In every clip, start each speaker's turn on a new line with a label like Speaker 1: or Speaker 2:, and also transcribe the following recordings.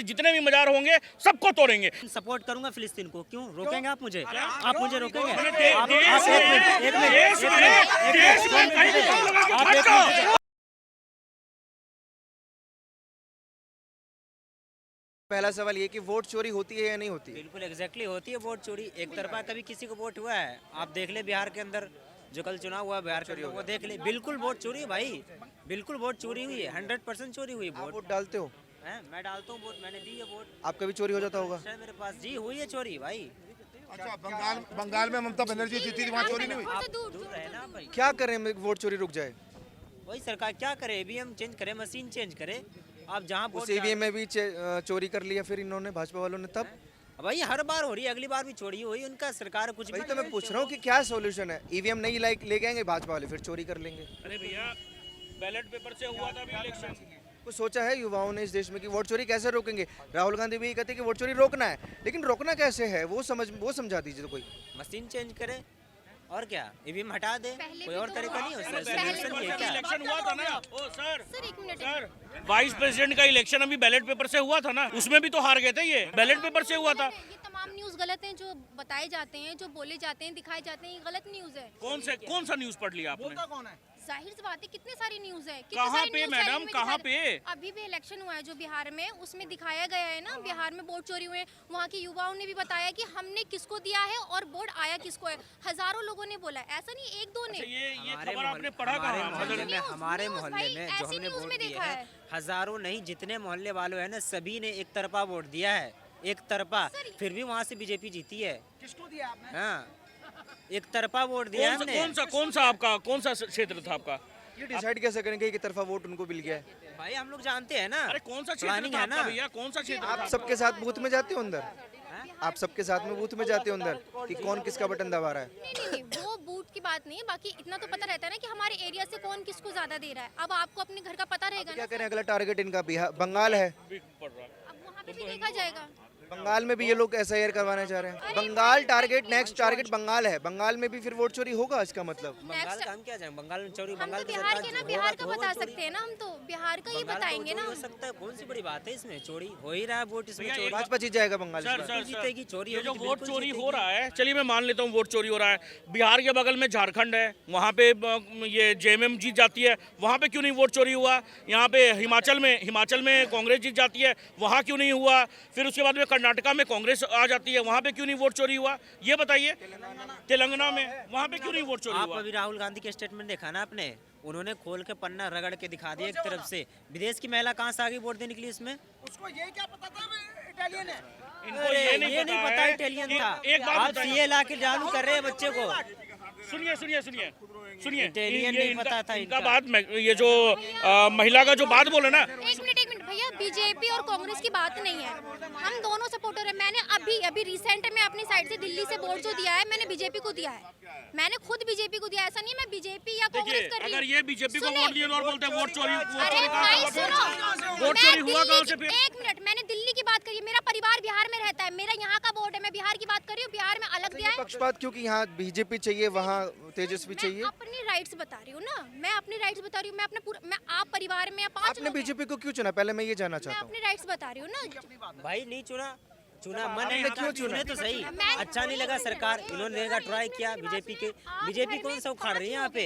Speaker 1: जितने भी मजार होंगे सबको तोड़ेंगे।
Speaker 2: सपोर्ट करूंगा फिलिस्तीन को। क्यों रोकेंगे आप मुझे? आप मुझे रोकेंगे?
Speaker 3: पहला सवाल ये कि वोट चोरी होती है या नहीं होती?
Speaker 2: बिल्कुल एग्जैक्टली होती है वोट चोरी। एक तरफा कभी किसी को वोट हुआ है? आप देख ले बिहार के अंदर जो कल चुनाव हुआ बिहार के अंदर, वो देख ले। बिल्कुल वोट चोरी है भाई, बिल्कुल वोट चोरी हुई है, 100% चोरी हुई
Speaker 3: आप
Speaker 2: वोट।
Speaker 3: वोट डालते हो?
Speaker 2: मैं डालता हूँ वोट, मैंने दी है वोट।
Speaker 3: आपका भी चोरी हो जाता होगा?
Speaker 2: सर मेरे पास जी हुई है चोरी भाई।
Speaker 4: अच्छा, बंगाल में ममता बनर्जी जीती थी, वहाँ चोरी नहीं हुई?
Speaker 2: आप दूर रहे ना भाई।
Speaker 3: क्या करें वोट चोरी रुक जाए?
Speaker 2: वही सरकार क्या करे, ईवीएम चेंज करे, मशीन चेंज करे। आप जहाँ
Speaker 3: उस ईवीएम में भी चोरी कर लिया फिर इन्होंने, भाजपा वालों ने, तब?
Speaker 2: भाई हर बार हो रही है, अगली बार भी चोरी हुई, उनका सरकार कुछ
Speaker 3: वही तो मैं पूछ रहा हूँ कि क्या सॉल्यूशन है? ईवीएम नहीं ले आएंगे भाजपा वाले, फिर चोरी कर लेंगे।
Speaker 1: अरे भैया बैलेट पेपर से हुआ था अभी इलेक्शन।
Speaker 3: कुछ सोचा है युवाओं ने इस देश में कि वोट चोरी कैसे रोकेंगे? राहुल गांधी भी कहते हैं कि वोट चोरी रोकना है, लेकिन रोकना कैसे है वो समझा दीजिए तो कोई।
Speaker 2: मशीन चेंज करे और क्या, ईवीएम हटा दे, कोई और तरीका नहीं हो सकता।
Speaker 1: इलेक्शन हुआ था ना, ओ सर वाइस प्रेसिडेंट का इलेक्शन अभी बैलेट पेपर से हुआ था ना, उसमें भी तो हार गए थे। ये बैलेट पेपर से हुआ था।
Speaker 5: ये तमाम न्यूज़ गलत हैं, जो बताए जाते हैं, जो बोले जाते हैं, दिखाए जाते हैं, ये गलत न्यूज़ है।
Speaker 1: कौन सा न्यूज पढ़ लिया आपने?
Speaker 3: कौन है?
Speaker 5: जाहिर सी बात है, कितने सारी न्यूज़ है।
Speaker 1: कहाँ पे मैडम, कहाँ पे?
Speaker 5: अभी भी इलेक्शन हुआ है जो बिहार में, उसमें दिखाया गया है ना, बिहार में वोट चोरी हुए। वहाँ के युवाओं ने भी बताया कि हमने किसको दिया है और वोट आया किसको है। हजारों लोगों ने बोला, ऐसा नहीं एक दो ने।
Speaker 1: ये खबर आपने पढ़ा कहाँ?
Speaker 2: हमारे मोहल्ले में जो हमने वोट दिया है, हजारों नहीं जितने मोहल्ले वालों है ना, सभी ने एक तरफा वोट दिया है, एक तरफा। फिर भी वहाँ से बीजेपी जीती है।
Speaker 3: किसको दिया आपने?
Speaker 2: हाँ, एक तरफा वोट दिया हमने।
Speaker 1: कौन सा आपका कौन सा क्षेत्र था आपका?
Speaker 3: ये डिसाइड कैसे करेंगे कि तरफा वोट उनको मिल गया है?
Speaker 2: भाई हम लोग जानते हैं ना।
Speaker 1: अरे कौन सा क्षेत्र
Speaker 2: प्लानिंग
Speaker 1: था
Speaker 2: है
Speaker 1: आपका
Speaker 2: ना
Speaker 1: भैया? कौन सा क्षेत्र?
Speaker 3: आप सबके साथ बूथ में जाते हो अंदर? आप सबके साथ में बूथ में जाते हो अंदर कि कौन किसका बटन दबा रहा है?
Speaker 5: नहीं, वो बूथ की बात नहीं है। बाकी इतना तो पता रहता है ना कि हमारे एरिया से कौन किसको ज्यादा दे रहा है। अब आपको अपने घर का पता रहेगा
Speaker 3: क्या
Speaker 5: ना।
Speaker 3: करें, अगला टारगेट इनका बिहार बंगाल है।
Speaker 5: अब वहाँ पे भी देखा जाएगा।
Speaker 3: बंगाल में भी ये लोग SIR करवाना चाह रहे हैं। Bengal target, next target Bengal है। बंगाल में भी फिर वोट चोरी होगा, इसका मतलब?
Speaker 2: बंगाल का हम क्या जाएं? बंगाल में चोरी,
Speaker 5: हम
Speaker 2: बंगाल
Speaker 5: तो
Speaker 2: की
Speaker 5: बिहार
Speaker 2: सरकार
Speaker 5: के ना,
Speaker 2: जो
Speaker 5: बिहार का
Speaker 2: होगा,
Speaker 5: बता
Speaker 2: चोरी।
Speaker 5: सकते हैं ना, हम तो बिहार का ही
Speaker 2: बंगाल का
Speaker 5: बताएंगे
Speaker 2: चोरी
Speaker 5: ना।
Speaker 2: हो सकता है, कौन सी बड़ी बात है इसमें? चोरी हो ही रहा है, वोट इसमें चोरी।
Speaker 3: भाजपा जीत जाएगा बंगाल इस बार।
Speaker 2: जीतेगी, चोरी
Speaker 1: ये जो
Speaker 2: होगी,
Speaker 1: वोट
Speaker 2: बिल्कुल
Speaker 1: चोरी
Speaker 2: जीतेगी।
Speaker 1: हो रहा है, चलिए मैं मान लेता हूँ वोट चोरी हो रहा है। बिहार के बगल में झारखंड है, वहाँ पे ये JMM जीत जाती है, वहाँ पे क्यों नहीं वोट चोरी हुआ? यहाँ पे हिमाचल में कांग्रेस जीत जाती है, वहाँ क्यों नहीं हुआ? फिर उसके बाद में कर्नाटका में कांग्रेस आ जाती है, वहाँ पे क्यों नहीं वोट चोरी हुआ? ये बताइए। तेलंगाना में वहाँ पे क्यों नहीं वोट चोरी
Speaker 2: आप
Speaker 1: हुआ?
Speaker 2: अभी राहुल गांधी के स्टेटमेंट देखा ना आपने? उन्होंने खोल के पन्ना रगड़ के दिखा दिया एक तरफ से। विदेश की महिला कहाँ से आ गई वोट देने के लिए इसमें?
Speaker 3: उसको ये क्या पता था इटालियन है?
Speaker 1: इनको
Speaker 2: अरे
Speaker 1: ये
Speaker 2: ये नहीं पता
Speaker 1: है
Speaker 2: इटालियन
Speaker 1: कि-
Speaker 2: था।
Speaker 1: एक बात
Speaker 2: आप
Speaker 1: बताइए।
Speaker 2: सीए ला के चालू कर रहे हैं बच्चे को।
Speaker 1: सुनिए
Speaker 2: इटालियन नहीं पता था
Speaker 1: इनका
Speaker 2: इनका।
Speaker 1: बात ये जो महिला का जो बात बोले ना,
Speaker 5: एक मिनट भैया, बीजेपी और कांग्रेस की बात नहीं है। हम दोनों सपोर्टर हैं। मैंने अभी रिसेंट में अपनी साइड से दिल्ली से वोट जो दिया है, मैंने बीजेपी को दिया है। मैंने खुद बीजेपी को दिया। ऐसा नहीं है मैं बीजेपी या कांग्रेस
Speaker 1: देखिए
Speaker 5: कर रही
Speaker 1: अगर
Speaker 5: हूँ।
Speaker 1: ये बीजेपी को
Speaker 5: सुनिए।
Speaker 1: वोट दिए और बोलते हैं वोट चोरी
Speaker 5: अरे भाई सुनो,
Speaker 1: वोट
Speaker 5: मैं
Speaker 1: चोरी हुआ
Speaker 5: दिल्ली
Speaker 1: कहाँ से
Speaker 5: की-
Speaker 1: फिर?
Speaker 5: एक मिनट, मैंने दिल्ली की बात करी है। मेरा परिवार बिहार में रहता है, मेरा यहाँ का वोट है, मैं बिहार की बात कर रही हूँ। बिहार में अलग दिया है।
Speaker 3: पक्षपात क्योंकि यहाँ बीजेपी चाहिए, वहाँ तेजस्वी चाहिए।
Speaker 5: मैं अपनी राइट्स बता रही हूँ ना, मैं अपनी राइट्स बता रही हूँ। मैं अपना पूरा, मैं आप परिवार में 5
Speaker 3: आपने
Speaker 5: लोग हैं।
Speaker 3: बीजेपी को क्यों चुना, पहले मैं ये जानना
Speaker 5: मैं
Speaker 3: चाहता हूँ।
Speaker 5: अपनी राइट्स बता रही हूँ ना।
Speaker 2: भाई नहीं चुना मन
Speaker 3: आपने क्यों चुना?
Speaker 2: चुने तो सही।
Speaker 5: मैं-
Speaker 2: अच्छा नहीं लगा सरकार, इन्होंने देने का ट्राई किया बीजेपी के। बीजेपी कौन सा उखाड़ रही है यहाँ पे?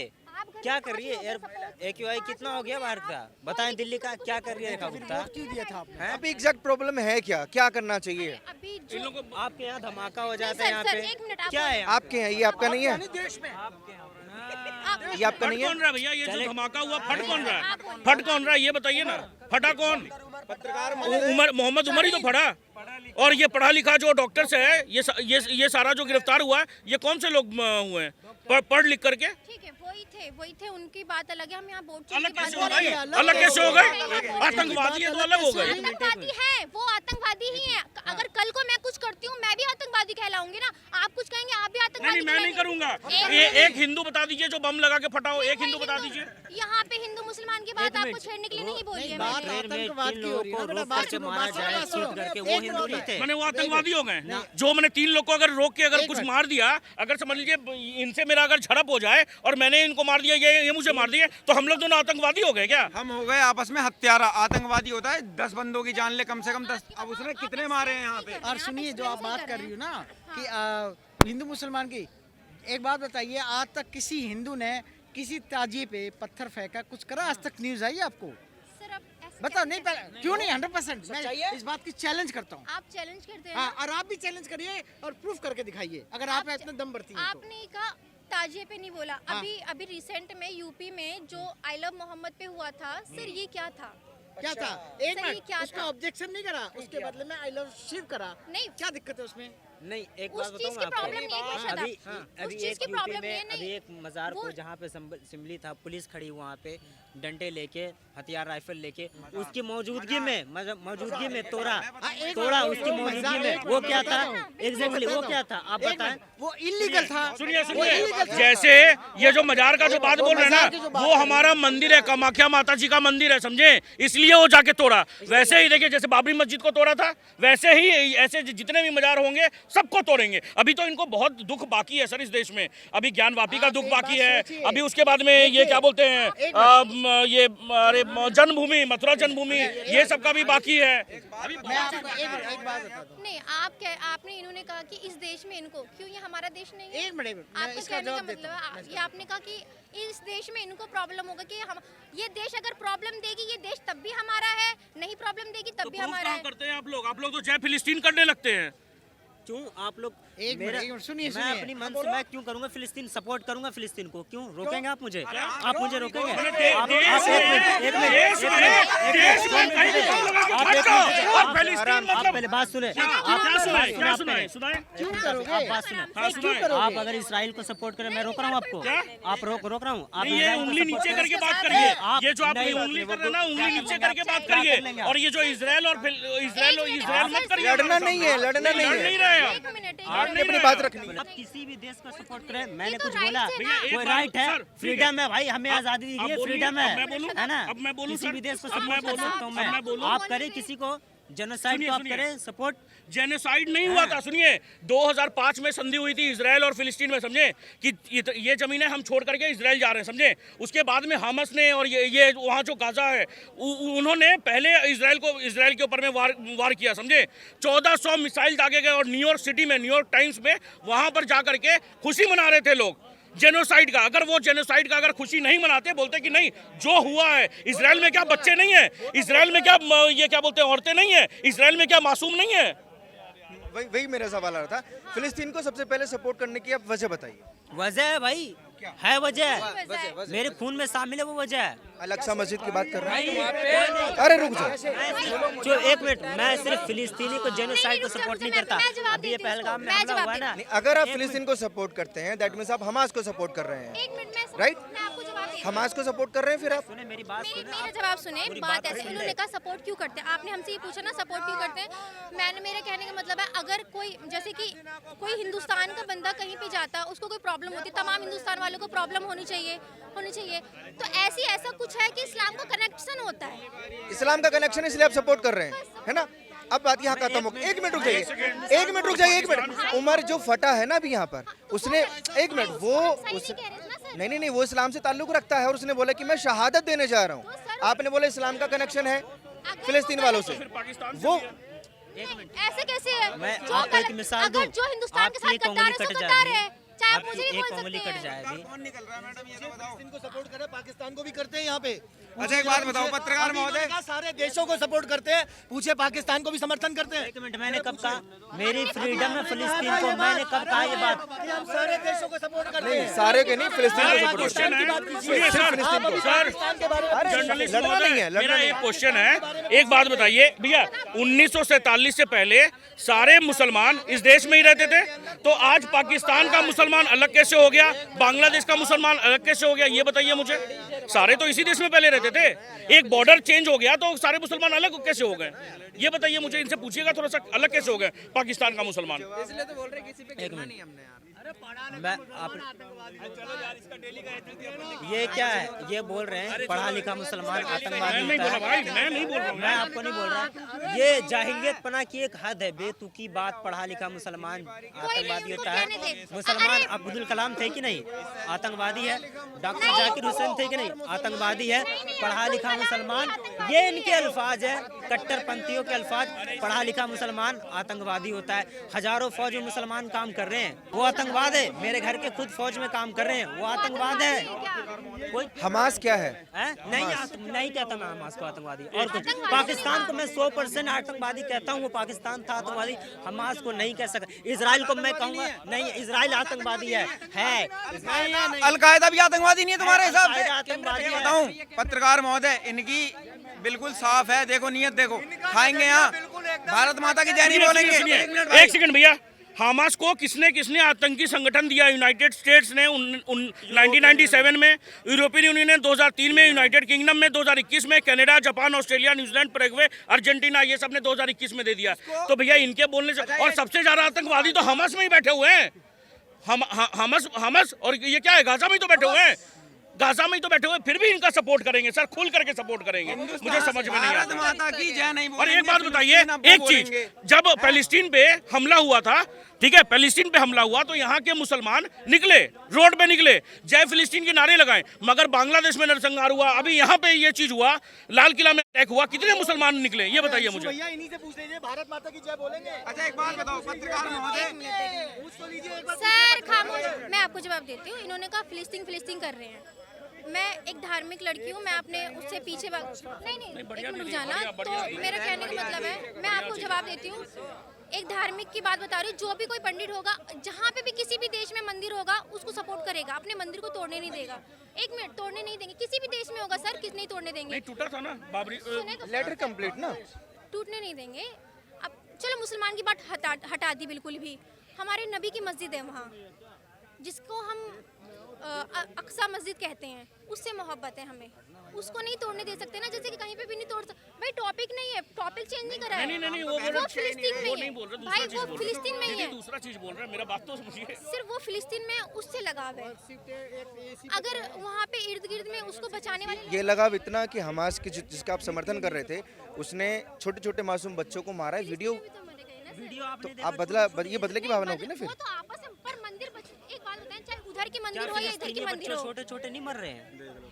Speaker 2: क्या कर रही है? AQI कितना हो गया भारत का? बताएं दिल्ली का क्या कर रही है रेखा गुप्ता? हैं?
Speaker 3: अभी एग्जैक्ट प्रॉब्लम है क्या करना चाहिए?
Speaker 5: अभी जो
Speaker 2: आपके यहाँ धमाका हो जाता
Speaker 5: सर,
Speaker 2: है यहाँ
Speaker 5: सर,
Speaker 2: पे।
Speaker 5: एक मिनट, आप
Speaker 2: क्या है यहाँ?
Speaker 3: आपके हैं, ये आपका नहीं है? ये आपका
Speaker 1: फट
Speaker 3: नहीं है?
Speaker 1: कौन रहा है भैया? ये जो धमाका हुआ फट कौन रहा है? फट कौन रहा है ये बताइए ना। फटा कौन? मोहम्मद उमर ही तो फटा। और ये पढ़ा लिखा जो डॉक्टर से है, ये सारा जो गिरफ्तार हुआ है, ये कौन से लोग हुए हैं पढ़ लिख करके?
Speaker 5: ठीक है, वही थे, उनकी बात अलग है। हम यहाँ वोट
Speaker 1: अलग कैसे हो गए? अलग कैसे हो गए? आतंकवादी है तो अलग हो गए।
Speaker 5: आतंकवादी है, वो आतंकवादी ही है। अगर कल को मैं कुछ करती हूँ मैं भी आतंकवादी कहलाऊंगी ना। आप कुछ कहेंगे आप भी आतंकवादी
Speaker 1: नहीं मैं नहीं
Speaker 5: कहलाएंगे।
Speaker 1: करूंगा। एक हिंदू बता दीजिए जो बम लगा के फटा हो, एक हिंदू बता दीजिए।
Speaker 5: यहाँ पे हिंदू मुसलमान की बात आपको छेड़ने के लिए नहीं बोली है
Speaker 2: बात
Speaker 5: मैंने।
Speaker 2: ट्रेन में 3 लोगों को रोक करके मारा जाए, शूट करके, वो हिंदू नहीं थे।
Speaker 1: मैंने वो आतंकवादी हो गए जो मैंने 3 लोग को अगर रोक के अगर कुछ मार दिया, अगर समझ लीजिए इनसे मेरा अगर झड़प हो जाए और मैंने इनको मार दिया, ये मुझे मार दिए, तो हम लोग दोनों आतंकवादी हो गए क्या?
Speaker 6: हम हो गए आपस में हत्यारा। आतंकवादी होता है 10 बंदों की जान ले कम से कम 10। अब उसने कितने मारे हैं यहाँ पे?
Speaker 7: और सुनिए जो आप बात कर रही हो ना कि हिंदू मुसलमान की, एक बात बताइए, आज तक किसी हिंदू ने किसी ताजिए पे पत्थर फेंका, कुछ करा? आज तक न्यूज आई आपको?
Speaker 5: सर अब ऐसे
Speaker 7: बताओ
Speaker 5: कैसे
Speaker 7: नहीं,
Speaker 5: कर सकते
Speaker 7: क्यों
Speaker 5: हो?
Speaker 7: नहीं? 100% मैं इस बात की चैलेंज करता हूँ।
Speaker 5: आप चैलेंज करते हैं
Speaker 7: हाँ,
Speaker 5: ना?
Speaker 7: और आप भी चैलेंज करिए और प्रूफ करके दिखाइए अगर आप इतने दम भरती हैं तो।
Speaker 5: आपने कहा ताजिए पे नहीं बोला।
Speaker 7: हाँ।
Speaker 5: अभी रिसेंट में यूपी में जो आई लव मोहम्मद पे हुआ था, सर ये क्या था?
Speaker 7: क्या था? एक
Speaker 5: सर, ये
Speaker 7: मिनट,
Speaker 5: क्या
Speaker 7: उसका
Speaker 5: था?
Speaker 7: ऑब्जेक्शन नहीं करा, उसके बदले में आई लव शिव करा।
Speaker 5: नहीं।
Speaker 7: क्या दिक्कत है उसमें?
Speaker 2: नहीं, एक
Speaker 5: उस
Speaker 2: बात
Speaker 5: चीज
Speaker 2: बताऊं
Speaker 5: की प्रॉब्लम नहीं है,
Speaker 2: आपको।
Speaker 5: शट
Speaker 2: अभी
Speaker 5: अप।
Speaker 2: अभी
Speaker 5: उस चीज
Speaker 2: एक
Speaker 5: की
Speaker 2: यूपी
Speaker 5: प्रॉब्लम
Speaker 2: में
Speaker 5: नहीं है,
Speaker 2: अभी
Speaker 5: नहीं।
Speaker 2: एक मजार को
Speaker 5: वो-
Speaker 2: जहाँ पे सिमली था, पुलिस खड़ी हुई वहाँ पे डंडे लेके, हथियार राइफल लेके, उसकी मौजूदगी में तोड़ा
Speaker 7: एक
Speaker 2: तोड़ा
Speaker 7: बात-
Speaker 2: उसकी
Speaker 7: वो
Speaker 2: मौजूदगी
Speaker 7: मजाक
Speaker 2: में।
Speaker 7: है,
Speaker 2: वो क्या था?
Speaker 7: बताता हूँ।
Speaker 2: एग्जैक्टली वो क्या था? आप
Speaker 7: एक
Speaker 2: बताएं।
Speaker 7: मिनट, वो इलीगल था।
Speaker 1: सुनिए
Speaker 7: वो illegal था।
Speaker 1: जैसे ये जो मजार का जो बात बोल रहे हैं
Speaker 7: मजार की जो
Speaker 1: ना,
Speaker 7: बात
Speaker 1: वो
Speaker 7: कर रहे
Speaker 1: हमारा मंदिर है, कामाख्या माता जी का मंदिर है, समझे? इसलिए वो जाके तोड़ा। वैसे ही देखिए जैसे बाबरी मस्जिद को तोड़ा था, वैसे ही ऐसे जितने भी मजार होंगे सबको तोड़ेंगे। अभी तो इनको बहुत दुख बाकी है सर इस देश में। अभी ज्ञानवापी का
Speaker 7: आप
Speaker 1: दुख
Speaker 7: एक
Speaker 1: बाकी
Speaker 7: बात
Speaker 1: है।
Speaker 7: सोचिए।
Speaker 1: अभी उसके बाद में ये क्या बोलते हैं, ये अरे जन्मभूमि, मथुरा जन्मभूमि, ये सब का भी बाकी है। अभी
Speaker 7: मैं आपको एक बात बता दूं।
Speaker 5: नहीं, आपने इन्होंने कहा कि इस देश में इनको, क्यों ये हमारा देश नहीं है?
Speaker 7: एक मिनट, मैं
Speaker 5: आपको
Speaker 7: इसका
Speaker 5: कहने का
Speaker 7: जवाब देता
Speaker 5: मतलब
Speaker 7: हूं।
Speaker 5: ये आपने कहा कि इस देश में इनको प्रॉब्लम होगा कि हम, ये देश अगर प्रॉब्लम देगी ये देश तब भी हमारा है, नहीं प्रॉब्लम देगी तब
Speaker 1: तो
Speaker 5: भी
Speaker 1: प्रूफ
Speaker 5: हमारा
Speaker 1: कहाँ
Speaker 5: है।
Speaker 1: करते हैं आप लोग? आप लोग तो जय फिलिस्तीन करने लगते हैं।
Speaker 2: क्यों आप लोग
Speaker 7: एक
Speaker 2: मेरा
Speaker 7: मिनट, सुनिए,
Speaker 2: मैं
Speaker 7: सुनिए।
Speaker 2: अपनी मन से मैं क्यों करूंगा फिलिस्तीन, सपोर्ट करूंगा फिलिस्तीन को? क्यों रोकेंगे आप मुझे? आप मुझे रोकेंगे?
Speaker 1: मैंने
Speaker 2: आप
Speaker 1: देश
Speaker 2: एक
Speaker 1: में-
Speaker 2: मिनट, एक मिनट,
Speaker 1: देश
Speaker 2: एक
Speaker 1: में-
Speaker 2: मिनट,
Speaker 1: देश में कहीं भी बम लगा के
Speaker 2: आप
Speaker 1: फट
Speaker 2: एक
Speaker 1: जाओ।
Speaker 2: मिनट,
Speaker 1: और
Speaker 2: आप-
Speaker 1: फिलिस्तीन
Speaker 2: आप
Speaker 1: मतलब
Speaker 2: पहले बात सुने।
Speaker 1: क्या सुनाए? सुनाए?
Speaker 7: क्यों
Speaker 2: आप
Speaker 7: करोगे?
Speaker 2: बात सुने।
Speaker 1: हाँ, सुनाए।
Speaker 2: आप अगर इसराइल को सपोर्ट करें, मैं रोक रहा हूँ आपको? आप रोक रहा हूँ? आप
Speaker 1: नहीं, ये
Speaker 2: इजराइल को
Speaker 1: उंगली
Speaker 2: support
Speaker 1: नीचे
Speaker 2: करें?
Speaker 1: करके बात
Speaker 2: नहीं,
Speaker 1: करिए।
Speaker 2: आप
Speaker 1: ये जो आप
Speaker 2: नहीं
Speaker 1: उंगली
Speaker 2: बात
Speaker 1: कर रहे हैं ना,
Speaker 2: करें,
Speaker 1: उंगली
Speaker 2: क्या
Speaker 1: नीचे
Speaker 2: करेंगे?
Speaker 1: करके बात
Speaker 2: क्या
Speaker 1: करिए।
Speaker 2: करेंगे?
Speaker 1: और ये जो इजराइल मत करिए।
Speaker 3: लड़ना नहीं है, लड़ना नहीं
Speaker 1: लड़
Speaker 3: है।
Speaker 1: नहीं रहे
Speaker 5: एक
Speaker 1: आप।
Speaker 5: मिनट, एक
Speaker 3: आपने
Speaker 5: मिनट।
Speaker 3: अपनी बात रखनी है।
Speaker 2: आप किसी भी देश को सपोर्ट करें, मैंने
Speaker 5: तो
Speaker 2: कुछ
Speaker 5: right
Speaker 2: बोला?
Speaker 5: से
Speaker 1: भैया, एक
Speaker 2: कोई
Speaker 1: बात-
Speaker 2: राइट है,
Speaker 1: सर, ठीक
Speaker 2: फ्रीडम है भाई, हमें आजादी दी
Speaker 1: अब
Speaker 2: है,
Speaker 1: बोलिए,
Speaker 2: फ्रीडम
Speaker 1: अब मैं बोलूं?
Speaker 2: है ना?
Speaker 1: अब मैं बोलूं,
Speaker 2: किसी
Speaker 1: सर?
Speaker 2: भी देश को
Speaker 1: अब मैं
Speaker 2: सपोर्ट कर
Speaker 1: बोलूं?
Speaker 2: सकता हूँ
Speaker 1: अब मैं बोलूं?
Speaker 2: आप करें किसी को जेनोसाइड
Speaker 1: सुनिए,
Speaker 2: को आप
Speaker 1: सुनिए।
Speaker 2: करें सपोर्ट।
Speaker 1: जेनोसाइड नहीं हुआ था। सुनिए, 2005 में संधि हुई थी इजराइल और फिलिस्तीन में, समझे? कि ये जमीनें हम छोड़ करके इजराइल जा रहे हैं, समझे? उसके बाद में हमास ने और ये वहाँ जो गाजा है, उन्होंने पहले इजराइल के ऊपर में वार किया, समझे? 1400 मिसाइल दागे गए और न्यूयॉर्क सिटी में, न्यूयॉर्क टाइम्स में वहाँ पर जा करके खुशी मना रहे थे लोग जेनोसाइड का। अगर वो जेनोसाइड का अगर खुशी नहीं मनाते, बोलते कि नहीं जो हुआ है, इजराइल में क्या बच्चे नहीं है? इजराइल में क्या ये क्या बोलते हैं, औरतें नहीं है? इजराइल में क्या मासूम नहीं है?
Speaker 3: वही मेरा सवाल आ रहा था। फिलिस्तीन को सबसे पहले सपोर्ट करने की आप वजह बताइए।
Speaker 2: वजह है भाई, है वजह,
Speaker 5: वजह
Speaker 2: मेरे खून में शामिल है वो वजह है।
Speaker 3: अल-अक्सा मस्जिद की बात कर रहे हैं। अरे रुक जाओ।
Speaker 2: जो एक मिनट, मैं सिर्फ फिलिस्तीनी को जेनोसाइड को
Speaker 5: रुक जाओ,
Speaker 2: सपोर्ट नहीं
Speaker 5: मैं
Speaker 2: करता।
Speaker 5: जवाब
Speaker 2: अभी ये
Speaker 5: देती हूँ
Speaker 2: पहलगाम में
Speaker 5: मैं
Speaker 2: हमला
Speaker 5: जवाब
Speaker 2: हुआ है ना,
Speaker 3: नहीं, अगर आप फिलिस्तीन को सपोर्ट करते हैं, दैट मीन्स आप हमास को सपोर्ट कर रहे हैं,
Speaker 5: एक मिनट में
Speaker 3: राइट?
Speaker 5: मैं आपको जवाब देती हूँ।
Speaker 3: हमास को सपोर्ट कर रहे हैं फिर आप?
Speaker 2: सुने मेरी बात सुने।
Speaker 5: मेरा जवाब सुने। बात ऐसे, इन्होंने कहा सपोर्ट क्यों करते हैं, आपने हमसे ये पूछा ना सपोर्ट क्यों करते हैं। मेरे कहने का मतलब है, अगर कोई जैसे कि कोई हिंदुस्तान का बंदा कहीं पे जाता है, उसको कोई प्रॉब्लम होती है, तमाम हिंदुस्तान वालों को प्रॉब्लम होनी चाहिए। तो ऐसा कुछ है कि इस्लाम का कनेक्शन होता है।
Speaker 3: इस्लाम का कनेक्शन इसलिए आप सपोर्ट कर रहे हैं, है ना? अब बात यहाँ खत्म हो गई। एक मिनट रुक जाइए, एक मिनट रुक जाइए, एक मिनट। उमर जो फटा है ना अभी यहाँ पर, उसने एक मिनट नहीं, वो इस्लाम से ताल्लुक रखता है और उसने बोला कि मैं शहादत देने जा रहा हूँ। आपने बोला इस्लाम का कनेक्शन है फिलिस्तीन वालों से। वो
Speaker 5: ऐसे कैसे है?
Speaker 2: मैं
Speaker 5: जो
Speaker 2: आपको एक
Speaker 5: गलत-
Speaker 2: मिसाल दूं,
Speaker 5: अगर जो हिंदुस्तान के
Speaker 2: आपकी
Speaker 5: साथ
Speaker 2: एक
Speaker 5: गद्दार है,
Speaker 2: उंगली
Speaker 5: सो
Speaker 2: कट
Speaker 5: गद्दार है।
Speaker 2: जाएगी,
Speaker 5: चाहे आप
Speaker 2: आपकी
Speaker 5: मुझे भी
Speaker 2: एक
Speaker 5: बोल
Speaker 2: उंगली
Speaker 5: सकते
Speaker 2: कट
Speaker 5: हैं।
Speaker 2: जाएगी।
Speaker 6: कौन निकल रहा है मैडम, ये तो बताओ।
Speaker 8: को सपोर्ट करे, पाकिस्तान को भी करते हैं यहाँ पे।
Speaker 6: अच्छा एक बात बताओ पत्रकार
Speaker 8: अभी
Speaker 6: महोदय,
Speaker 8: इन्होंने कहा सारे देशों को सपोर्ट करते हैं, पूछे पाकिस्तान को भी समर्थन करते हैं।
Speaker 2: एक मिनट, मैंने कब कहा मेरी फ्रीडम है फिलिस्तीन को? मैंने कब कहा ये बात?
Speaker 8: कि हम सारे देशों को सपोर्ट करते हैं।
Speaker 3: सारे के नहीं, फिलिस्तीन को
Speaker 1: एक
Speaker 3: सपोर्ट
Speaker 1: क्वेश्चन
Speaker 3: करते
Speaker 1: है,
Speaker 3: हैं।
Speaker 1: सुनिए सर,
Speaker 3: फिलिस्तीन को।
Speaker 1: सर,
Speaker 8: पाकिस्तान के बारे में
Speaker 3: अरे
Speaker 1: जर्नलिस्ट
Speaker 3: लड़ना
Speaker 1: महोदय,
Speaker 3: नहीं है,
Speaker 1: मेरा
Speaker 3: लड़ना
Speaker 1: एक
Speaker 3: नहीं।
Speaker 1: क्वेश्चन है, एक बात बताइए भैया, 1947 से पहले सारे मुसलमान इस देश में ही रहते थे, तो आज पाकिस्तान का मुसलमान मुसलमान अलग कैसे हो गया, बांग्लादेश का मुसलमान अलग कैसे हो गया, ये बताइए मुझे। सारे तो इसी देश में पहले रहते थे, एक बॉर्डर चेंज हो गया तो सारे मुसलमान अलग कैसे हो गए, ये बताइए मुझे। इनसे पूछिएगा थोड़ा सा, अलग कैसे हो गए पाकिस्तान का मुसलमान।
Speaker 2: मैं आप ये क्या है, ये बोल रहे हैं पढ़ा लिखा मुसलमान आतंकवादी
Speaker 1: मैं नहीं
Speaker 2: होता
Speaker 1: बोला
Speaker 2: है।
Speaker 1: भाई, मैं नहीं बोल रहा हूँ।
Speaker 2: मैं आपको नहीं बोल रहा, ये जाहिलियत पना की एक हद है, बेतुकी बात। पढ़ा लिखा मुसलमान आतंकवादी होता है। मुसलमान अब्दुल कलाम थे कि नहीं, आतंकवादी है। डॉक्टर जाकिर हुसैन थे कि नहीं, आतंकवादी है। पढ़ा लिखा मुसलमान, ये इनके अल्फाज है, कट्टरपंथियों के अल्फाज। पढ़ा लिखा मुसलमान आतंकवादी होता है। हजारों फौज में मुसलमान काम कर रहे हैं, वो आतंकवाद है। मेरे घर के खुद फौज में काम कर रहे हैं, वो आतंकवाद है। कोई
Speaker 3: हमास क्या है?
Speaker 2: नहीं कहता मैं हमास को आतंकवादी। और कुछ पाकिस्तान को मैं 100% आतंकवादी कहता हूँ, वो पाकिस्तान था आतंकवादी, हमास को नहीं कह सकता। इजराइल को मैं कहूँगा नहीं, इजराइल आतंकवादी है।
Speaker 6: अलकायदा भी आतंकवादी नहीं है तुम्हारे हिसाब से?
Speaker 2: आतंकवादी है।
Speaker 6: बताऊं पत्रकार महोदय, इनकी बिल्कुल साफ है, देखो नीयत देखो। खाएंगे यहाँ भारत माता की जय नहीं बोलेंगे।
Speaker 1: एक सेकंड भैया, हमास को किसने आतंकी संगठन दिया? यूनाइटेड स्टेट्स ने 1997 में, यूरोपियन यूनियन ने 2003 में, यूनाइटेड किंगडम में 2021 में, Canada, Japan, Australia, New Zealand, Paraguay, Argentina, ये सब ने 2021 में दे दिया। तो भैया इनके बोलने से, और सबसे ज्यादा आतंकवादी तो हमास में ही बैठे हुए हैं। हमास और ये क्या है, गाजा में ही तो बैठे हुए हैं, गाजा में ही तो बैठे हुए, फिर भी इनका सपोर्ट करेंगे सर, खुल करके सपोर्ट करेंगे। मुझे समझ में नहीं
Speaker 6: भारत
Speaker 1: आता।
Speaker 6: माता की जय नहीं
Speaker 1: और
Speaker 6: बोलेंगे।
Speaker 1: एक बात बताइए,
Speaker 6: फिलिस्तीन
Speaker 1: एक चीज, जब पैलेस्टीन पे हमला हुआ था, ठीक है, पैलेस्टीन पे हमला हुआ तो यहाँ के मुसलमान निकले, रोड पे निकले, जय फिलिस्तीन के नारे लगाए। मगर बांग्लादेश में नरसंहार हुआ, अभी यहाँ पे ये चीज हुआ, लाल किला में अटैक हुआ, कितने मुसलमान निकले, ये बताइए मुझे।
Speaker 8: भैया इन्हीं से पूछ लीजिए, भारत माता की जय बोलेंगे?
Speaker 6: अच्छा एक बात बताओ पत्रकार महोदय,
Speaker 8: पूछ तो लीजिए एक बार।
Speaker 5: सर खामोश, मैं आपको जवाब देती हूँ। इन्होंने कहा फिलिस्तीन कर रहे हैं। मैं एक धार्मिक लड़की हूँ, मैं अपने उससे पीछे नहीं एक मिनट रुक जाना। तो मेरा कहने का मतलब है, मैं आपको जवाब देती हूँ, एक धार्मिक की बात बता रही हूँ। जो भी कोई पंडित होगा, जहाँ पे भी किसी भी देश में मंदिर होगा, उसको सपोर्ट करेगा, अपने मंदिर को तोड़ने नहीं देगा। एक मिनट, तोड़ने नहीं देंगे, किसी भी देश में होगा सर, किस नहीं तोड़ने देंगे।
Speaker 1: नहीं टूटा था ना बाबरी,
Speaker 5: सुने तो,
Speaker 3: लेटर कंप्लीट ना,
Speaker 5: टूटने नहीं देंगे। अब चलो मुसलमान की बात हटा दी बिल्कुल भी। हमारे नबी की मस्जिद है वहाँ, जिसको हम अक्सा मस्जिद कहते हैं, उससे मोहब्बत है हमें, उसको नहीं तोड़ने दे सकते ना। जैसे कि कहीं पे भी नहीं तोड़ सकते भाई, टॉपिक नहीं है, टॉपिक चेंज नहीं करा है।
Speaker 1: नहीं वो
Speaker 5: फिलिस्तीन में
Speaker 1: वो
Speaker 5: ही
Speaker 1: नहीं
Speaker 5: है
Speaker 1: बोल रहे,
Speaker 5: भाई, वो फिलिस्तीन में ही है।
Speaker 1: दूसरा चीज बोल रहे हैं, मेरा बात तो समझिए।
Speaker 5: सिर्फ वो फिलिस्तीन में उससे लगाव है। अगर वहाँ पे इर्द गिर्द में उसको बचाने वाले
Speaker 3: ये लगाव इतना कि हमास की जिसका आप समर्थन कर रहे थे, उसने छोटे छोटे मासूम बच्चों को मारा है। वीडियो तो आप ये बदले की भावना होगी ना फिर।
Speaker 5: वो तो आपस में, पर मंदिर एक बात बताएं, चाहे उधर की मंदिर हो या इधर की मंदिर हो,
Speaker 2: छोटे छोटे नहीं मर रहे हैं।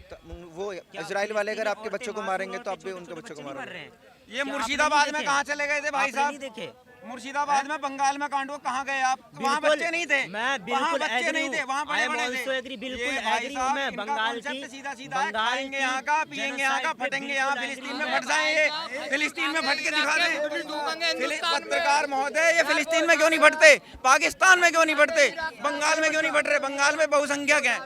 Speaker 3: तो वो इजराइल वाले अगर आपके बच्चों को मारेंगे तो आप भी उनके बच्चों को मारोगे।
Speaker 6: ये मुर्शिदाबाद में कहाँ चले गए थे भाई
Speaker 2: आपने
Speaker 6: साहब?
Speaker 2: नहीं देखे?
Speaker 6: मुर्शिदाबाद में, बंगाल में कांड हुआ, कहाँ गए आप? वहाँ
Speaker 2: बिल्कुल,
Speaker 6: बच्चे नहीं थे,
Speaker 2: मैं
Speaker 6: वहाँ
Speaker 2: बिल्कुल
Speaker 6: बच्चे
Speaker 2: एग्री
Speaker 6: नहीं
Speaker 2: हूँ।
Speaker 6: थे, वहाँ बड़े
Speaker 2: I am
Speaker 6: बड़े
Speaker 2: also
Speaker 6: थे।
Speaker 2: agree, बिल्कुल
Speaker 6: ये भाई
Speaker 2: एग्री हूँ
Speaker 6: साहब,
Speaker 2: मैं।
Speaker 6: इनका
Speaker 2: बंगाल
Speaker 6: concept
Speaker 2: की,
Speaker 6: सीधा सीधा है,
Speaker 2: बंगाल
Speaker 6: खाएंगे
Speaker 2: की
Speaker 6: यहाँ का, पिएंगे यहाँ का,
Speaker 2: genocide पे
Speaker 6: फटेंगे यहाँ,
Speaker 2: बिल्कुल
Speaker 6: फिलिस्तीन
Speaker 2: agree
Speaker 6: में
Speaker 2: हूँ।
Speaker 6: फट जाए ये, फिलिस्तीन में फट के दिखा दें। पत्रकार महोदय, ये फिलिस्तीन में क्यों नहीं फटते, पाकिस्तान में क्यों नहीं फटते, बंगाल में क्यों नहीं फट रहे? बंगाल में बहुसंख्यक हैं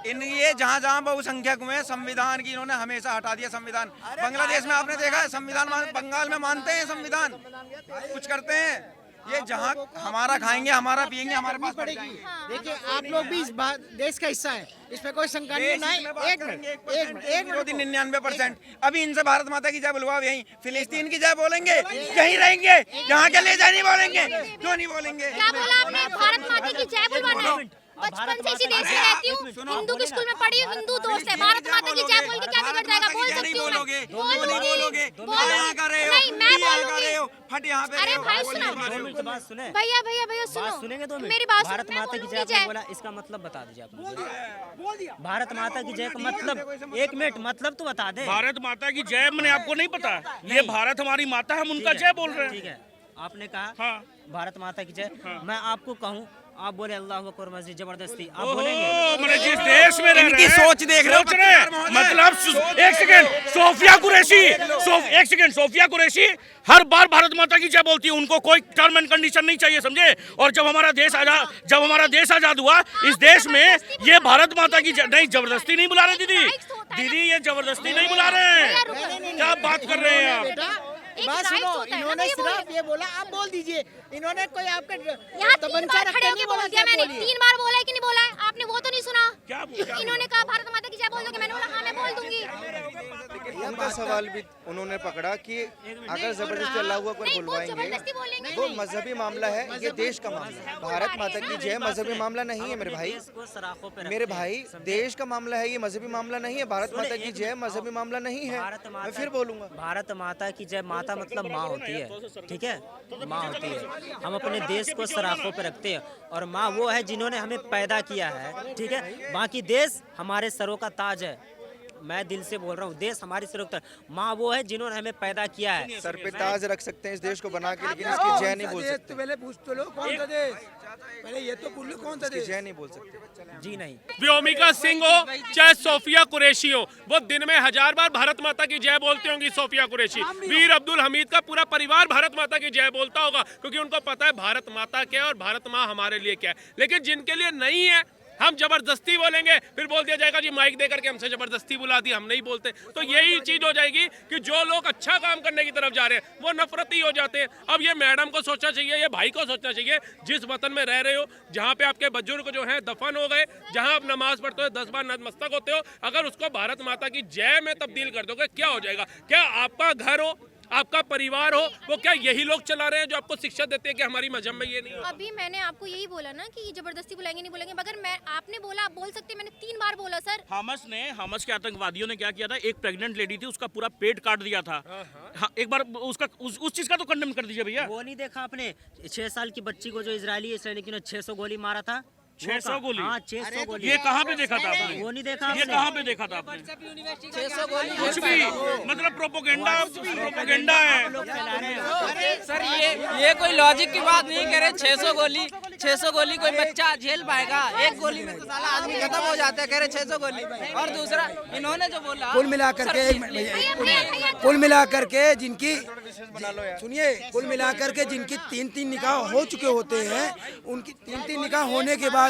Speaker 6: इन, ये जहाँ जहाँ बहुसंख्यक हुए, संविधान की इन्होंने हमेशा हटा दिया। संविधान बांग्लादेश में आपने देखा है, संविधान बंगाल में मानते हैं संविधान, कुछ करते हैं। ये जहाँ हमारा खाएंगे, हमारा पिएंगे, हमारे पास पड़ जाएंगे।
Speaker 7: देखिए आप लोग भी इस देश का हिस्सा है, इसमें कोई शंका नहीं है। एक मिनट
Speaker 6: 99%। अभी इनसे भारत माता की जय बुलवाओ, यहीं फिलिस्तीन की जय बोलेंगे, यहीं रहेंगे, यहाँ के ले जाए नहीं बोलेंगे, क्यों नहीं बोलेंगे?
Speaker 5: क्या बोला आपने? भारत माता की जय बुलवाना है। बचपन से इसी देश में रहती हूँ, हिंदू के स्कूल में पढ़ी हूँ, हिंदू दोस्त है। भारत माता की जय बोल के क्या बिगड़ जाएगा? बोल सकती हूँ मैं,
Speaker 6: बोलोगे,
Speaker 5: नहीं मैं बोलूंगी।
Speaker 6: फट यहाँ पे।
Speaker 5: अरे भाई सुनो,
Speaker 2: 2 मिनट बात सुने,
Speaker 5: भैया सुनो,
Speaker 2: बात सुनेंगे 2 मिनट।
Speaker 5: मेरी बात
Speaker 2: भारत
Speaker 5: सुनो, मैं
Speaker 2: माता की
Speaker 5: बोलूंगी
Speaker 2: जय आपने बोला, इसका मतलब बता दीजिए आप मुझे। भारत माता की जय का मतलब, 1 मिनट मतलब तो बता दे।
Speaker 1: भारत माता की जय मैंने आपको नहीं पता, ये भारत हमारी माता है, हम उनका जय बोल रहे हैं।
Speaker 2: ठीक है, आपने कहा
Speaker 1: हाँ।
Speaker 2: भारत माता की जय, मैं आपको कहूँ, आप बोले अल्लाह अकबर मस्जिद, जबरदस्ती आप
Speaker 1: ओहो,
Speaker 2: बोलेंगे?
Speaker 1: मैंने जिस देश में रह रहे
Speaker 6: इनकी
Speaker 1: हैं,
Speaker 6: सोच देख रहे हो,
Speaker 1: सोच रहे हैं।
Speaker 6: पत्रकार महोदय।
Speaker 1: मतलब एक सेकंड, सोफिया कुरैशी, एक सेकंड, सोफिया कुरैशी हर बार भारत माता की जय बोलती है, उनको कोई टर्म एंड कंडीशन नहीं चाहिए, समझे? और जब हमारा देश आजाद हुआ, इस देश में ये भारत माता की जय, नहीं जबरदस्ती नहीं बुला रहे दीदी, ये जबरदस्ती नहीं बुला रहे हैं। क्या बात कर रहे हैं आप?
Speaker 5: एक
Speaker 7: बात
Speaker 5: राइट
Speaker 7: सुनो,
Speaker 5: होता है ना,
Speaker 7: इन्होंने
Speaker 5: ये बोले।
Speaker 7: सिर्फ ये बोला, आप बोल दीजिए। इन्होंने कोई आपका
Speaker 5: यहाँ 3
Speaker 7: तमंचा
Speaker 5: बार
Speaker 7: रख
Speaker 5: खड़े
Speaker 7: के
Speaker 5: होके
Speaker 7: नहीं
Speaker 5: बोल
Speaker 7: बोला,
Speaker 5: दिया
Speaker 7: क्या
Speaker 5: मैंने।
Speaker 7: बोलिए?
Speaker 5: 3 बार बोला है कि नहीं बोला है? आपने वो तो नहीं सुना।
Speaker 1: क्या
Speaker 5: इन्होंने कहा भारत माता की जय बोल दोगे, मैंने बोला हाँ मैं बोल दूंगी।
Speaker 3: उनका सवाल भी उन्होंने पकड़ा कि अगर जबरदस्ती अल्लाह हुआ पर
Speaker 5: नहीं, वो
Speaker 3: बुलवाएंगे
Speaker 5: जबरदस्ती बोलेंगे
Speaker 3: वो
Speaker 5: नहीं।
Speaker 3: मजहबी मामला है, ये देश का मामला है। भारत माता की जय मजहबी मामला नहीं है मेरे भाई,
Speaker 2: को सराखों पे
Speaker 3: मेरे
Speaker 2: रखते
Speaker 3: भाई,
Speaker 2: हैं।
Speaker 3: देश का मामला है, ये मजहबी मामला नहीं है। भारत माता की जय मजहबी मामला नहीं है,
Speaker 2: भारत माता
Speaker 3: मैं फिर बोलूंगा।
Speaker 2: भारत माता की जय, माता मतलब माँ होती है, ठीक है, माँ होती है। हम अपने देश को सराखों पे रखते हैं और माँ वो है जिन्होंने हमें पैदा किया है, ठीक है। बाकी देश हमारे सरों का ताज है, मैं दिल से बोल रहा हूँ, देश हमारी सरों का ताज। माँ वो है जिन्होंने हमें पैदा किया है।
Speaker 3: सर पे ताज रख सकते हैं इस देश को बना के, लेकिन इसकी जय नहीं बोल सकते।
Speaker 8: पहले पूछ तो लो कौन सा देश, पहले ये तो बोल लो कौन सा
Speaker 3: इसकी
Speaker 8: देश।
Speaker 3: जय नहीं बोल सकते।
Speaker 2: जी नहीं।
Speaker 9: व्योमिका सिंह हो चाहे सोफिया कुरैशी हो, वो दिन में 1000 बार भारत माता की जय बोलती होंगी। सोफिया कुरैशी, वीर अब्दुल हमीद का पूरा परिवार भारत माता की जय बोलता होगा, क्योंकि उनको पता है भारत माता क्या है और भारत माँ हमारे लिए क्या है। लेकिन जिनके लिए नहीं है, हम जबरदस्ती बोलेंगे, फिर बोल दिया जाएगा जी माइक देकर के हमसे जबरदस्ती बुला दी, हम नहीं बोलते। तो यही चीज हो जाएगी कि जो लोग अच्छा काम करने की तरफ जा रहे हैं वो नफरती हो जाते हैं। अब ये मैडम को सोचना चाहिए, ये भाई को सोचना चाहिए, जिस वतन में रह रहे हो, जहाँ पे आपके बुजुर्ग जो हैं दफन हो गए, जहाँ आप नमाज पढ़ते हो, 10 बार नतमस्तक होते हो, अगर उसको भारत माता की जय में तब्दील कर दोगे, क्या हो जाएगा? क्या आपका घर हो, आपका परिवार हो, वो क्या यही लोग चला रहे हैं जो आपको शिक्षा देते हैं कि हमारी मजहब में ये नहीं है?
Speaker 5: अभी मैंने आपको यही बोला ना कि जबरदस्ती बुलाएंगे नहीं बुलाएंगे, मगर मैं आपने बोला आप बोल सकते हैं, मैंने 3 बार बोला सर।
Speaker 1: हामस के आतंकवादियों ने क्या किया था, एक प्रेग्नेंट लेडी थी, उसका पूरा पेट काट दिया था। हाँ, एक बार उसका उस चीज का तो कंडेम कर दीजिए भैया।
Speaker 2: वो नहीं देखा आपने 6 साल की बच्ची को जो इजरायली सैनिकों ने 600 गोली मारा था?
Speaker 1: 600 गोली?
Speaker 2: हाँ 600 गोली।
Speaker 1: ये कहाँ पे देखा था आपने?
Speaker 2: वो नहीं देखा
Speaker 1: ये
Speaker 2: आपने?
Speaker 1: कहाँ पे देखा था आपने?
Speaker 6: 600 गोली
Speaker 1: कुछ भी मतलब प्रोपोगेंडा है।
Speaker 2: लोग फैला रहे हैं।
Speaker 6: सर ये कोई लॉजिक की बात नहीं कह रहे। 600 गोली कोई बच्चा झेल पाएगा? एक गोली में तो साला आदमी खत्म हो जाता है, कह रहे 600 गोली। और दूसरा इन्होंने जो बोला,
Speaker 8: कुल मिलाकर के कुल मिलाकर के जिनकी सुनिए, कुल मिलाकर के जिनकी 3-3 निकाह हो चुके होते हैं, उनकी 3-3 निकाह होने के बावजूद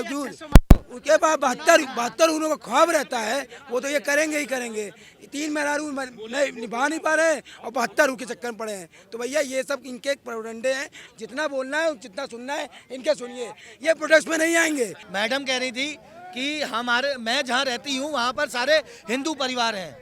Speaker 8: उसके बाद 72 उनको ख्वाब रहता है, वो तो ये करेंगे ही करेंगे। 3 मेहरारू नहीं निभा नहीं पा रहे हैं और 72 के चक्कर में पड़े हैं। तो भैया ये सब इनके प्रोडंडे हैं, जितना बोलना है जितना सुनना है इनके सुनिए, ये प्रोटेस्ट में नहीं आएंगे। मैडम कह रही थी कि मैं जहाँ रहती हूँ वहाँ पर सारे हिंदू परिवार हैं।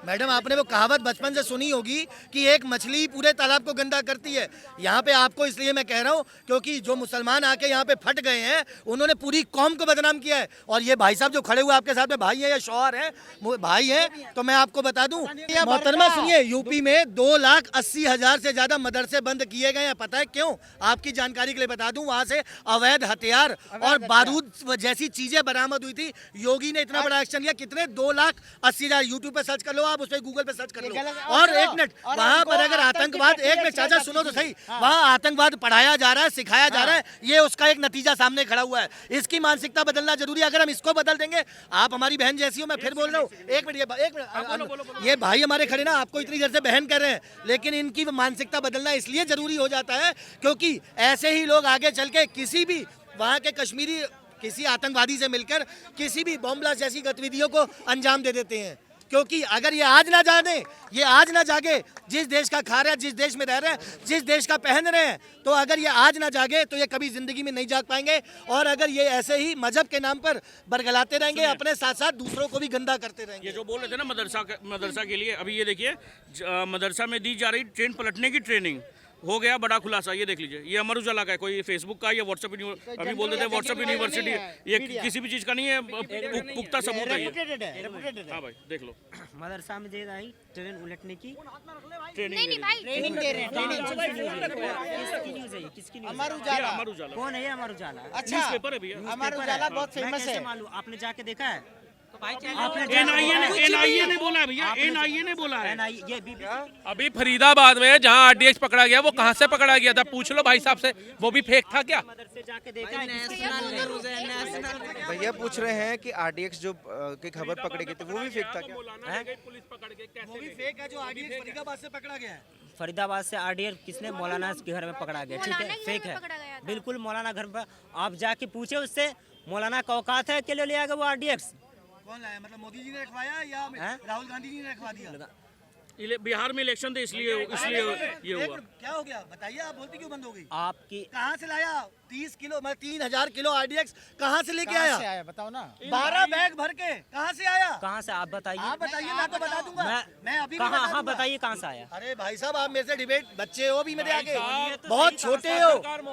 Speaker 8: मैडम आपने वो कहावत बचपन से सुनी होगी कि एक मछली पूरे तालाब को गंदा करती है। यहाँ पे आपको इसलिए मैं कह रहा हूँ क्योंकि जो मुसलमान आके यहाँ पे फट गए हैं, उन्होंने पूरी कौम को बदनाम किया है। और ये भाई साहब जो खड़े हुए आपके साथ में भाई है या शौहर है, भाई है, तो मैं आपको बता दूं मोहतरमा सुनिए, यूपी में 2,80,000 से ज्यादा मदरसे बंद किए गए हैं। पता है क्यों? आपकी जानकारी के लिए बता दूं, वहाँ से अवैध हथियार और बारूद जैसी चीजें बरामद हुई थी। योगी ने इतना बड़ा एक्शन लिया। कितने 2,80,000, यूट्यूब पे सर्च कर लो, आप उस पर गूगल पे सर्च कर लो। और एक मिनट, वहाँ पर अगर आतंकवाद, एक मिनट चाचा सुनो तो सही, वहाँ आतंकवाद पढ़ाया जा रहा है, सिखाया जा रहा है, ये उसका एक नतीजा सामने खड़ा हुआ है। इसकी मानसिकता बदलना जरूरी है। अगर हम इसको बदल देंगे, आप हमारी बहन जैसी हो, मैं फिर बोल रहा हूँ, एक मिनट, ये भाई हमारे खड़े ना, आपको इतनी देर से बहन कर रहे हैं, लेकिन इनकी मानसिकता बदलना इसलिए जरूरी हो जाता है क्योंकि ऐसे ही लोग आगे चल के किसी भी वहाँ के कश्मीरी किसी आतंकवादी से मिलकर किसी भी बॉम्ब ब्लास्ट जैसी गतिविधियों को अंजाम दे देते हैं। क्योंकि अगर ये आज ना जाने, ये आज ना जागे, जिस देश का खा रहे हैं, जिस देश में रह रहे हैं, जिस देश का पहन रहे हैं, तो अगर ये आज ना जागे तो ये कभी जिंदगी में नहीं जाग पाएंगे। और अगर ये ऐसे ही मजहब के नाम पर बरगलाते रहेंगे, अपने साथ साथ दूसरों को भी गंदा करते रहेंगे।
Speaker 1: ये जो बोल रहे थे ना मदरसा के लिए, अभी ये देखिए मदरसा में दी जा रही ट्रेन पलटने की ट्रेनिंग हो गया बड़ा खुलासा। ये देख लीजिए, ये अमर उजाला का है, कोई फेसबुक का या व्हाट्सएप, अभी बोल देते हैं व्हाट्सएप यूनिवर्सिटी, ये किसी भी चीज का नहीं है, पुख्ता सबूत है ये। हाँ भाई देख लो,
Speaker 2: मदरसा में दे रही ट्रेन उलटने की
Speaker 1: ट्रेनिंग
Speaker 5: नहीं भाई,
Speaker 7: ट्रेनिंग दे रहे हैं,
Speaker 2: किसकी न्यूज़ है ये? किसकी न्यूज़?
Speaker 7: अमर उजाला।
Speaker 1: अमर उजाला
Speaker 2: कौन है ये अमर उजाला?
Speaker 7: अच्छा,
Speaker 1: पेपर है भैया।
Speaker 7: अमर उजाला बहुत
Speaker 2: मैं
Speaker 7: फेमस
Speaker 2: कैसे
Speaker 7: है।
Speaker 2: मालूम? आपने जाके देखा है?
Speaker 1: एनआईए ने बोला भैया, एनआईए ने बोला है।
Speaker 2: ये BBC
Speaker 9: अभी फरीदाबाद में जहाँ आरडीएक्स पकड़ा गया, वो कहाँ से पकड़ा गया था? पूछ लो भाई साहब से, वो भी फेक था क्या?
Speaker 2: मदरसे जाके देखा है?
Speaker 3: भैया पूछ रहे हैं कि आरडीएक्स जो की खबर पकड़ी गई थी वो भी फेक था क्या?
Speaker 9: पुलिस पकड़ के कैसे?
Speaker 8: फेक है जो आरडीएक्स फरीदाबाद से पकड़ा गया है।
Speaker 2: फरीदाबाद से आरडीएक्स किसने? मौलाना के घर में पकड़ा गया, ठीक है, फेक है, बिल्कुल मौलाना घर पर। आप जाके पूछे उससे, मौलाना का औकात है, अकेले ले आएगा वो आरडीएक्स?
Speaker 8: कौन लाया? मतलब मोदी जी ने रखवाया या राहुल गांधी जी ने रखवा दिया?
Speaker 1: बिहार में इलेक्शन थे इसलिए ये हुआ।
Speaker 7: क्या हो गया बताइए, आप बोलती क्यों बंद हो गई?
Speaker 2: आपकी
Speaker 7: कहाँ से लाया 30 किलो, मैं 3000 किलो आरडीएक्स कहाँ से लेके आया? बताओ ना। 12 बैग भर के कहाँ से आया?
Speaker 2: कहाँ से आप बताइए?
Speaker 7: आप बताइए, मैं तो बता दूंगा। मैं अभी भी
Speaker 2: कहाँ?
Speaker 7: बता
Speaker 2: हाँ
Speaker 7: दूंगा।
Speaker 2: बताइए कहाँ से आया?
Speaker 7: अरे भाई साहब, आप मेरे से डिबेट, बच्चे हो भी मेरे आगे, बहुत छोटे हो।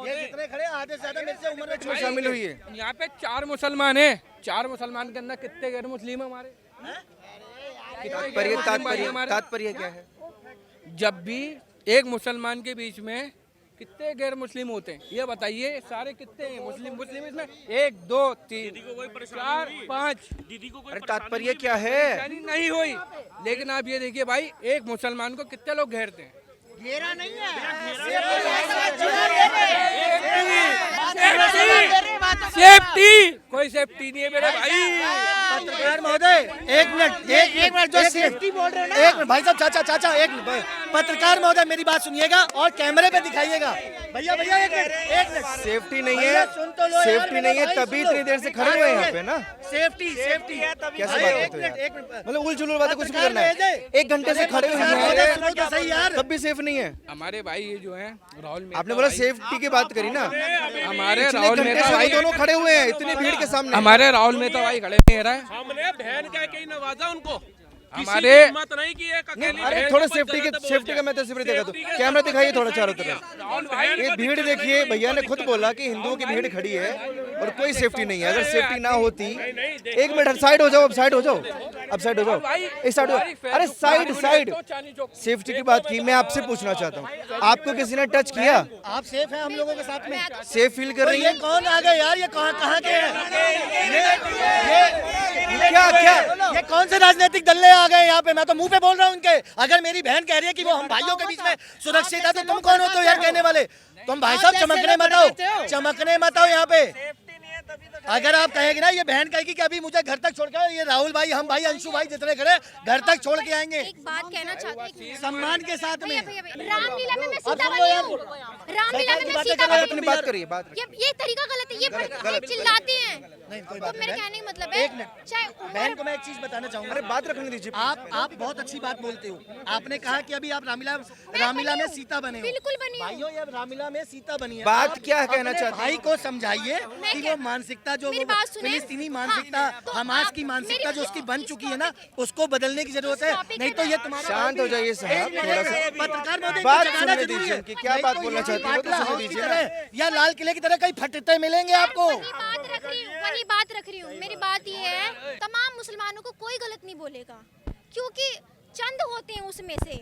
Speaker 7: ये जितने खड़े आधे से ज्यादा मेरे से उम्र में छोटे।
Speaker 3: शामिल हुई है।
Speaker 10: यहाँ पे 4 मुसलमान है, 4 मुसलमान के अंदर कितने गैर मुस्लिम है हमारे?
Speaker 3: तात्पर्य क्या है?
Speaker 10: जब भी एक मुसलमान के बीच में कितने गैर मुस्लिम होते हैं ये बताइए? सारे कितने हैं मुस्लिम इसमें? 1 2 3 4 5।
Speaker 1: दीदी को
Speaker 3: अरे तात्पर्य क्या है?
Speaker 10: परेशानी नहीं हुई, लेकिन आप ये देखिए भाई, एक मुसलमान को कितने लोग घेरते हैं?
Speaker 7: घेरा नहीं है।
Speaker 10: सेफ्टी, कोई सेफ्टी नहीं है मेरे भाई।
Speaker 7: पत्रकार महोदय, एक मिनट, जो सेफ्टी बोल रहे हैं ना, एक मिनट भाई साहब, चाचा एक मिनट। पत्रकार महोदय मेरी बात सुनिएगा और कैमरे पे दिखाइएगा। भैया एक मिनट।
Speaker 3: सेफ्टी नहीं है, सेफ्टी नहीं है, तभी इतनी देर से खड़े हुए हैं यहाँ पे ना।
Speaker 7: सेफ्टी
Speaker 3: कैसे बात करते हो यार? मतलब उलझुल बातें कुछ नहीं करना है। 1 घंटे से खड़े हुए हैं
Speaker 7: सही यार,
Speaker 3: तब भी सेफ नहीं है।
Speaker 10: हमारे भाई ये जो है राहुल मेहता,
Speaker 3: आपने बोला सेफ्टी की बात करी ना।
Speaker 10: हमारे
Speaker 3: पिछले
Speaker 10: राहुल
Speaker 3: घंटे
Speaker 10: मेहता
Speaker 3: से
Speaker 10: भाई,
Speaker 3: वो दोनों खड़े हुए हैं इतनी भीड़ के सामने।
Speaker 10: हमारे राहुल मेहता भाई खड़े नहीं रहा है।
Speaker 9: हमने बहन कह के ही नवाजा उनको,
Speaker 10: हमारे
Speaker 9: हिम्मत नहीं की एक अकेली
Speaker 3: अरे
Speaker 9: बहन
Speaker 3: थोड़ा
Speaker 9: को कोई
Speaker 3: सेफ्टी
Speaker 9: गलत बोल
Speaker 3: का मैं तस्वीर देखा तो कैमरा दिखाइए थोड़ा चारों तरफ। ये भीड़ देखिए, भैया ने खुद बोला कि हिंदुओं की भीड़ खड़ी है और कोई सेफ्टी नहीं है। अगर सेफ्टी ना होती, 1 मिनट साइड हो जाओ, अब साइड हो जाओ, अब साइड हो जाओ, इस साइड हो। अरे साइड सेफ्टी की बात की, मैं आपसे पूछना चाहता हूँ, आपको किसी ने टच किया?
Speaker 7: आप सेफ हैं हम लोगों के साथ में?
Speaker 3: सेफ फील कर रही
Speaker 7: ये
Speaker 3: है?
Speaker 7: कौन आ गए यार? ये कहाँ के हैं?
Speaker 3: क्या
Speaker 7: ये कौन से राजनीतिक दल्ले आ गए यहाँ पे? मैं तो मुंह पे बोल रहा हूँ उनके। अगर मेरी बहन कह रही है कि वो हम भाइयों के बीच में सुरक्षित है, तो तुम कौन हो तो यार कहने वाले? तुम भाई साहब चमकने मत आओ यहाँ पे। अगर आप कहेंगे ना, ये बहन कहेगी कि अभी मुझे घर तक छोड़ के, ये राहुल भाई, हम भाई, अंशु भाई जितने खड़े घर तक छोड़ के आएंगे
Speaker 5: एक बात कहना चाहती हूँ
Speaker 7: सम्मान के साथ में।
Speaker 5: रामलीला में मैं सीता बनी हूँ, रामलीला में मैं सीता बनी हूँ।
Speaker 3: बात करिए, बात
Speaker 5: ये तरीका गलत है, ये चिल्लाती हैं। तो मेरे कहने का मतलब है,
Speaker 7: एक मिनट,
Speaker 5: चाहे
Speaker 7: बहन को मैं एक चीज बताना चाहूंगा।
Speaker 3: अरे बात रखने दीजिए।
Speaker 7: आप बहुत अच्छी बात बोलते हो। आपने कहा कि अभी आप रामलीला में सीता बने हो।
Speaker 5: बिल्कुल बनी हूँ।
Speaker 7: भाइयों, ये रामलीला में सीता बनी है।
Speaker 3: बात
Speaker 7: आप
Speaker 3: क्या कहना
Speaker 7: अपने
Speaker 3: चाहते हैं?
Speaker 7: भाई को समझाइए कि वो मानसिकता जो
Speaker 5: मेरी बात सुने।
Speaker 7: फिलिस्तीनी मानसिकता,
Speaker 5: हाँ, तो
Speaker 7: हमास
Speaker 5: आप
Speaker 7: की मानसिकता
Speaker 5: मेरी
Speaker 7: जो उसकी बन
Speaker 5: इस
Speaker 7: चुकी है ना,
Speaker 5: टॉपिक-
Speaker 7: उसको बदलने की जरूरत है। नहीं तो ये तुम्हारा
Speaker 3: शांत हो जाइए साहब, थोड़ा सा
Speaker 7: पत्रकार महोदय को
Speaker 3: बात
Speaker 7: जगाना
Speaker 3: सुनने
Speaker 7: जरूरी
Speaker 3: दीजिए
Speaker 7: है।
Speaker 3: उनकी, क्या
Speaker 7: नहीं
Speaker 3: बात
Speaker 7: तो
Speaker 3: बोलना
Speaker 7: ये
Speaker 3: चाहती है वो तो
Speaker 7: पाटला
Speaker 3: सुनने
Speaker 7: हाउस की
Speaker 3: दीजिए
Speaker 7: तरह
Speaker 3: ना।
Speaker 7: या लाल किले की तरह कई फटते मिलेंगे आपको।
Speaker 5: वही बात रख रही हूँ। मेरी बात ये है, तमाम मुसलमानों को कोई गलत नहीं बोलेगा, क्योंकि चंद होते हैं उसमें से,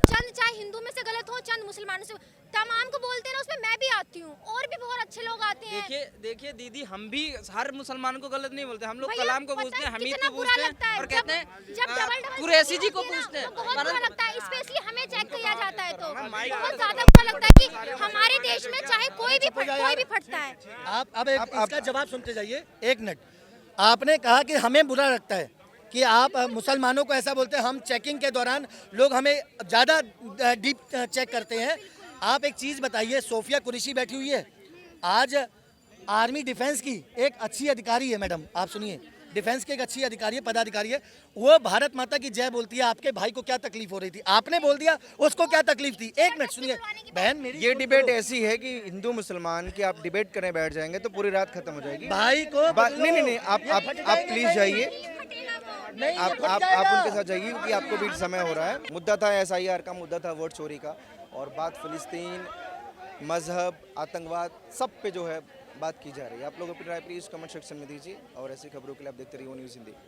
Speaker 5: चंद चाहे हिंदू में से गलत हो, चंद मुसलमानों से, तमाम को बोलते हैं ना, उसमें मैं भी आती हूँ और भी बहुत अच्छे लोग आते हैं।
Speaker 6: देखिए दीदी, हम भी हर मुसलमान को गलत नहीं बोलते। हम लोग
Speaker 5: भैया,
Speaker 6: कलाम को
Speaker 5: पता
Speaker 6: पूछते
Speaker 5: है
Speaker 6: हैं, हमीद
Speaker 5: कितना
Speaker 6: को
Speaker 5: बुरा
Speaker 6: पूछते
Speaker 5: लगता
Speaker 6: हैं
Speaker 5: है
Speaker 6: और
Speaker 5: जब-
Speaker 6: कहते
Speaker 5: जब
Speaker 6: हैं
Speaker 5: डबल
Speaker 6: कुरैशी जी को
Speaker 5: होती है ना,
Speaker 6: पूछते हैं।
Speaker 5: तो बहुत बुरा
Speaker 6: परंतु
Speaker 5: लगता है, स्पेशली हमें चेक किया जाता है तो बहुत ज्यादा बुरा लगता है कि हमारे देश में चाहे कोई भी फटता है।
Speaker 7: आप अब इसका जवाब सुनते जाइए। 1 मिनट, आपने कहा कि हमें बुरा लगता है कि आप मुसलमानों को ऐसा बोलते हैं। हम चेकिंग के दौरान लोग हमें ज़्यादा डीप चेक करते हैं। आप एक चीज़ बताइए, सोफिया कुरैशी बैठी हुई है, आज आर्मी डिफेंस की एक अच्छी अधिकारी है। मैडम आप सुनिए, डिफेंस की एक अच्छी अधिकारी है, पदाधिकारी है, वो भारत माता की जय बोलती है। आपके भाई को क्या तकलीफ हो रही थी? आपने बोल दिया, उसको क्या तकलीफ थी? 1 मिनट सुनिए बहन मेरी।
Speaker 3: ये डिबेट ऐसी है कि हिंदू मुसलमान की आप डिबेट करने बैठ जाएंगे तो पूरी रात खत्म हो जाएगी।
Speaker 7: भाई को
Speaker 3: नहीं, आप प्लीज जाइए, आप उनके साथ जाइए, क्योंकि आपको भी समय हो रहा है। मुद्दा था SIR का, मुद्दा था वोट चोरी का, और बात फिलिस्तीन, मजहब, आतंकवाद, सब पे जो है बात की जा रही है। आप लोग अपनी राय प्लीज कमेंट सेक्शन में दीजिए, और ऐसी खबरों के लिए आप देखते रहिए न्यूज़ हिंदी।